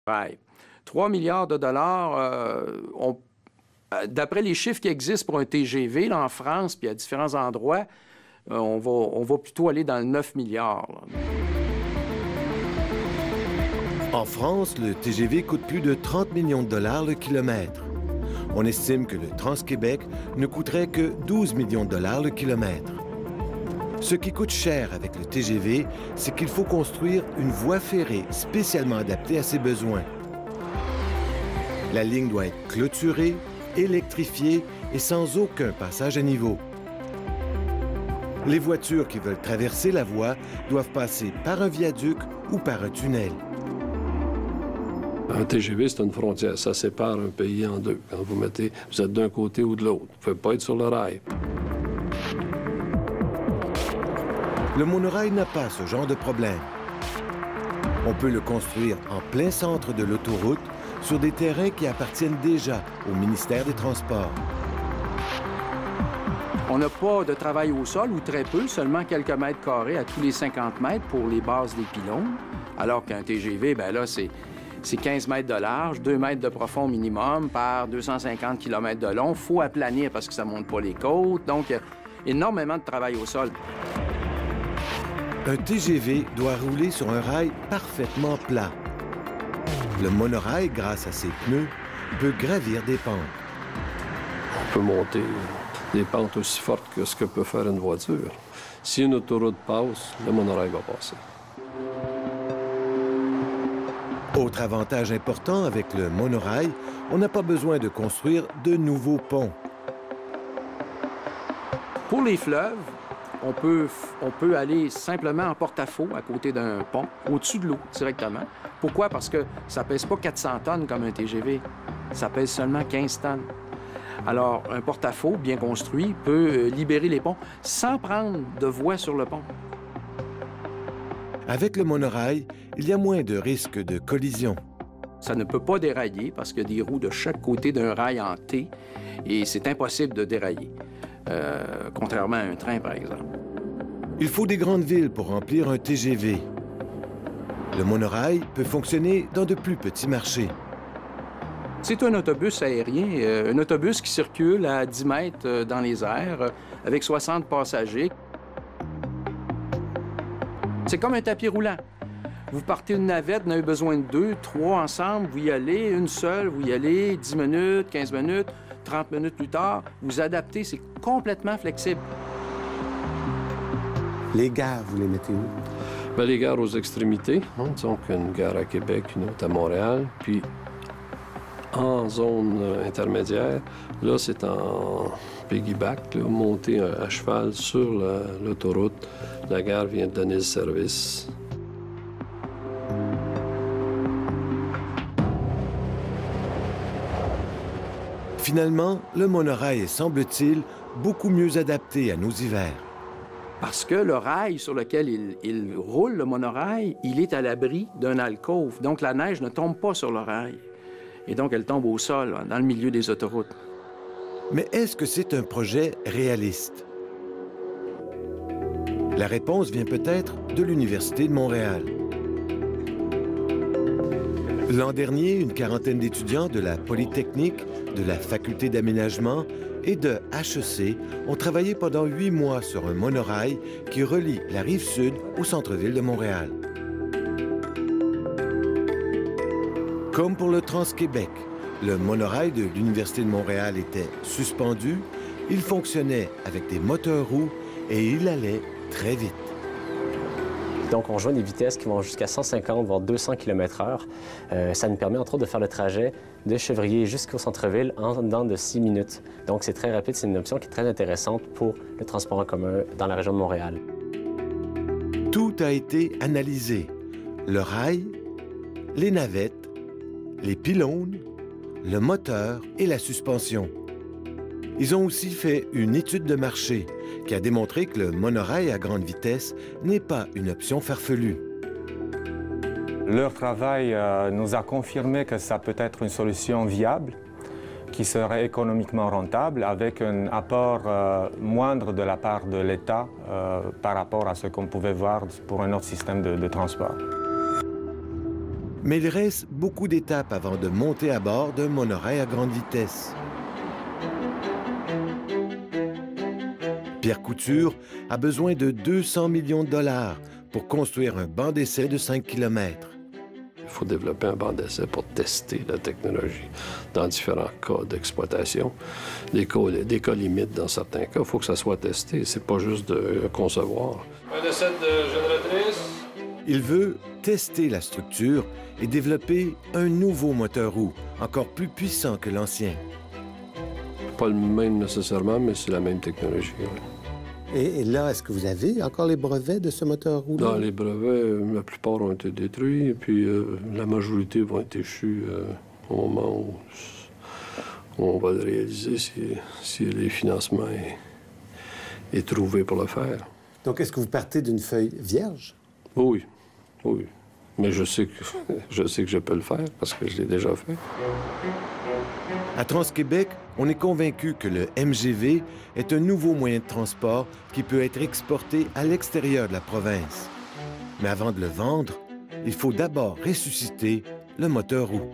Ouais. 3 milliards de dollars, d'après les chiffres qui existent pour un TGV là, en France puis à différents endroits, on va plutôt aller dans le 9 milliards. Là. En France, le TGV coûte plus de 30 millions de dollars le kilomètre. On estime que le Trans-Québec ne coûterait que 12 millions de dollars le kilomètre. Ce qui coûte cher avec le TGV, c'est qu'il faut construire une voie ferrée spécialement adaptée à ses besoins. La ligne doit être clôturée, électrifiée et sans aucun passage à niveau. Les voitures qui veulent traverser la voie doivent passer par un viaduc ou par un tunnel. Un TGV, c'est une frontière. Ça sépare un pays en deux. Quand vous êtes d'un côté ou de l'autre. Vous ne pouvez pas être sur le rail. Le monorail n'a pas ce genre de problème. On peut le construire en plein centre de l'autoroute, sur des terrains qui appartiennent déjà au ministère des Transports. On n'a pas de travail au sol, ou très peu, seulement quelques mètres carrés à tous les 50 mètres pour les bases des pylônes, alors qu'un TGV, bien là, c'est 15 mètres de large, 2 mètres de profond minimum par 250 km de long. Il faut aplanir parce que ça ne monte pas les côtes, donc il y a énormément de travail au sol. Un TGV doit rouler sur un rail parfaitement plat. Le monorail, grâce à ses pneus, peut gravir des pentes. On peut monter des pentes aussi fortes que ce que peut faire une voiture. Si une autoroute passe, le monorail va passer. Autre avantage important avec le monorail, on n'a pas besoin de construire de nouveaux ponts. Pour les fleuves, on peut aller simplement en porte-à-faux à côté d'un pont, au-dessus de l'eau directement. Pourquoi? Parce que ça ne pèse pas 400 tonnes comme un TGV. Ça pèse seulement 15 tonnes. Alors, un porte-à-faux bien construit peut libérer les ponts sans prendre de voie sur le pont. Avec le monorail, il y a moins de risques de collision. Ça ne peut pas dérailler parce qu'il y a des roues de chaque côté d'un rail en T et c'est impossible de dérailler, contrairement à un train, par exemple. Il faut des grandes villes pour remplir un TGV. Le monorail peut fonctionner dans de plus petits marchés. C'est un autobus aérien, un autobus qui circule à 10 mètres dans les airs avec 60 passagers. C'est comme un tapis roulant. Vous partez une navette, vous en avez besoin de 2, 3 ensemble, vous y allez, une seule, vous y allez, 10 minutes, 15 minutes, 30 minutes plus tard, vous adaptez, c'est complètement flexible. Les gares, vous les mettez où? Bien, les gares aux extrémités, donc une gare à Québec, une autre à Montréal, puis en zone intermédiaire, là, c'est en piggyback, là, monté à cheval sur l'autoroute. La gare vient de donner le service. Finalement, le monorail est, semble-t-il, beaucoup mieux adapté à nos hivers. Parce que le rail sur lequel il roule, le monorail, il est à l'abri d'un alcôve. Donc, la neige ne tombe pas sur le rail. Et donc, elle tombe au sol, dans le milieu des autoroutes. Mais est-ce que c'est un projet réaliste? La réponse vient peut-être de l'Université de Montréal. L'an dernier, une quarantaine d'étudiants de la Polytechnique, de la Faculté d'aménagement et de HEC ont travaillé pendant 8 mois sur un monorail qui relie la Rive-Sud au centre-ville de Montréal. Comme pour le Trans-Québec, le monorail de l'Université de Montréal était suspendu, il fonctionnait avec des moteurs roues et il allait très vite. Donc, on joint des vitesses qui vont jusqu'à 150, voire 200 km/h. Ça nous permet, entre autres, de faire le trajet de Chevrier jusqu'au centre-ville en dedans de 6 minutes. Donc, c'est très rapide. C'est une option qui est très intéressante pour le transport en commun dans la région de Montréal. Tout a été analysé. Le rail, les navettes, les pylônes, le moteur et la suspension. Ils ont aussi fait une étude de marché qui a démontré que le monorail à grande vitesse n'est pas une option farfelue. Leur travail nous a confirmé que ça peut être une solution viable, qui serait économiquement rentable, avec un apport moindre de la part de l'État par rapport à ce qu'on pouvait voir pour un autre système de transport. Mais il reste beaucoup d'étapes avant de monter à bord d'un monorail à grande vitesse. Pierre Couture a besoin de 200 millions de dollars pour construire un banc d'essai de 5 km. Il faut développer un banc d'essai pour tester la technologie dans différents cas d'exploitation. Des cas limites dans certains cas, il faut que ça soit testé. C'est pas juste de concevoir. Un essai de génératrice. Il veut tester la structure et développer un nouveau moteur roue, encore plus puissant que l'ancien. Pas le même nécessairement, mais c'est la même technologie. Oui. Et là, est-ce que vous avez encore les brevets de ce moteur roue? Non, les brevets, la plupart ont été détruits, et puis la majorité vont être échus au moment où on va le réaliser si les financements est trouvé pour le faire. Donc, est-ce que vous partez d'une feuille vierge? Oui, oui. Mais je sais que je peux le faire parce que je l'ai déjà fait. À Trans-Québec, on est convaincu que le MGV est un nouveau moyen de transport qui peut être exporté à l'extérieur de la province. Mais avant de le vendre, il faut d'abord ressusciter le moteur roue.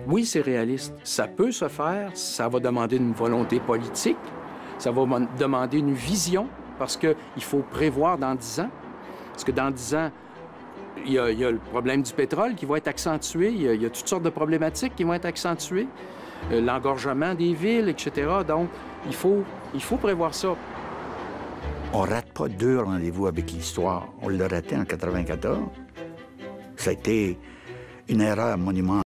Oui, c'est réaliste. Ça peut se faire. Ça va demander une volonté politique. Ça va demander une vision parce qu'il faut prévoir dans 10 ans. Parce que dans 10 ans, il y a le problème du pétrole qui va être accentué. Il y a toutes sortes de problématiques qui vont être accentuées. L'engorgement des villes, etc. Donc, il faut prévoir ça. On rate pas 2 rendez-vous avec l'histoire. On l'a raté en 94. Ça a été une erreur monumentale.